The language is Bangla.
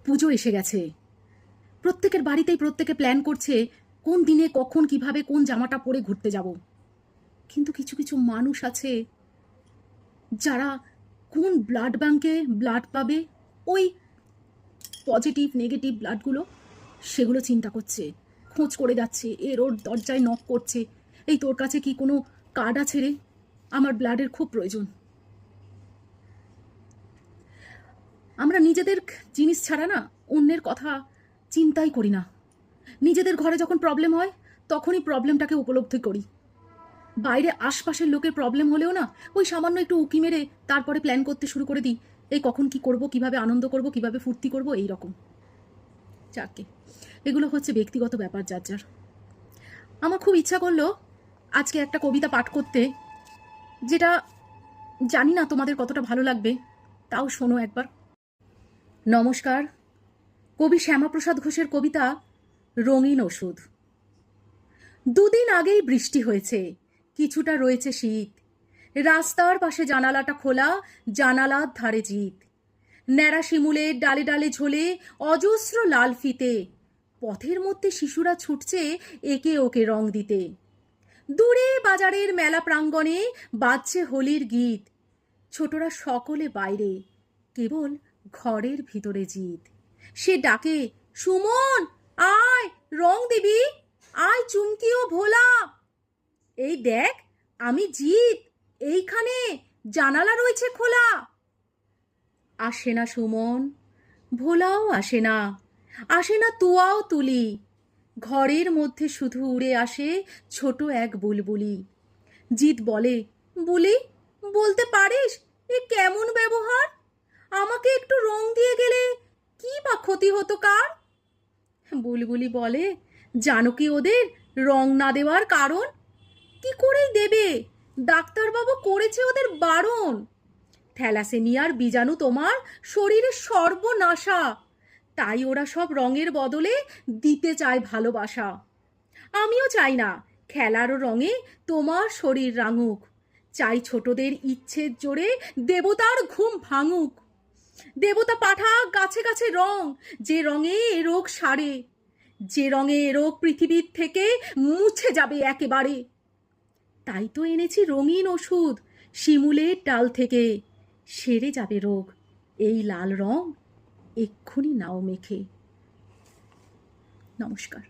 পুজো এসে গেছে, প্রত্যেকের বাড়িতেই প্রত্যেকে প্ল্যান করছে কোন দিনে কখন কিভাবে কোন জামাটা পরে ঘুরতে যাব। কিন্তু কিছু কিছু মানুষ আছে যারা কোন ব্লাড ব্যাংকে ব্লাড পাবে, ওই পজিটিভ নেগেটিভ ব্লাডগুলো, সেগুলো চিন্তা করছে, খোঁজ করে যাচ্ছে, এর ওর দরজায় নক করছে, এই তোর কাছে কি কোনো কার্ড আছে রে, আমার ব্লাডের খুব প্রয়োজন। আমরা নিজেদের জিনিস ছাড়া না অন্যের কথা চিন্তাই করি না। নিজেদের ঘরে যখন প্রবলেম হয় তখনই প্রবলেমটাকে উপলব্ধি করি। বাইরে আশপাশের লোকের প্রবলেম হলেও না ওই সামান্য একটু উকি মেরে তারপরে প্ল্যান করতে শুরু করে দিই, এই কখন কি করব, কিভাবে আনন্দ করব, কিভাবে ফুর্তি করব, এই রকম। যাকে এগুলো হচ্ছে ব্যক্তিগত ব্যাপার যার যার। আমার খুব ইচ্ছা করলো আজকে একটা কবিতা পাঠ করতে, যেটা জানি না তোমাদের কতটা ভালো লাগবে, তাও শোনো একবার। নমস্কার। কবি শ্যামাপ্রসাদ ঘোষের কবিতা রঙিন ওষুধ। দুদিন আগেই বৃষ্টি হয়েছে, কিছুটা রয়েছে শীত, রাস্তার পাশে জানালাটা খোলা, জানালার ধারে জিত, ন্যাড়া শিমুলের ডালে ডালে ঝোলে অজস্র লাল ফিতে, পথের মধ্যে শিশুরা ছুটছে একে ওকে রং দিতে, দূরে বাজারের মেলা প্রাঙ্গণে বাজছে হোলির গীত, ছোটরা সকলে বাইরে, কেবল ঘরের ভিতরে জিত। সে ডাকে, সুমন আয় রং দিবি, আয় চুমকি ও ভোলা, এই দেখ আমি জিত, এইখানে জানালা রয়েছে খোলা। আসে না সুমন, ভোলাও আসে না, আসে না তুয়াও তুলি, ঘরের মধ্যে শুধু উড়ে আসে ছোট এক বুলবুলি। জিত বলে, বুলি বলতে পারিস এ কেমন ব্যবহার, আমাকে একটু রং দিয়ে গেলে কি বা ক্ষতি হতো কার। বুলবুলি বলে, জানো কি ওদের রং না দেওয়ার কারণ, কি করেই দেবে, ডাক্তারবাবু করেছে ওদের বারণ, থ্যালাসেমিয়ার বীজাণু তোমার শরীরে সর্বনাশা, তাই ওরা সব রঙের বদলে দিতে চায় ভালোবাসা। আমিও চাই না খেলার রঙে তোমার শরীর রাঙুক, চাই ছোটদের ইচ্ছের জোরে দেবতার ঘুম ভাঙুক, দেবতা পাঠাক গাছে গাছে রং, যে রঙে এ রোগ সারে, যে রঙে এ রোগ পৃথিবীর থেকে মুছে যাবে একেবারে। তাই তো এনেছি রঙিন ওষুধ শিমুলের ডাল থেকে, সেরে যাবে রোগ, এই লাল রং এক্ষুনি নাও মেখে। নমস্কার।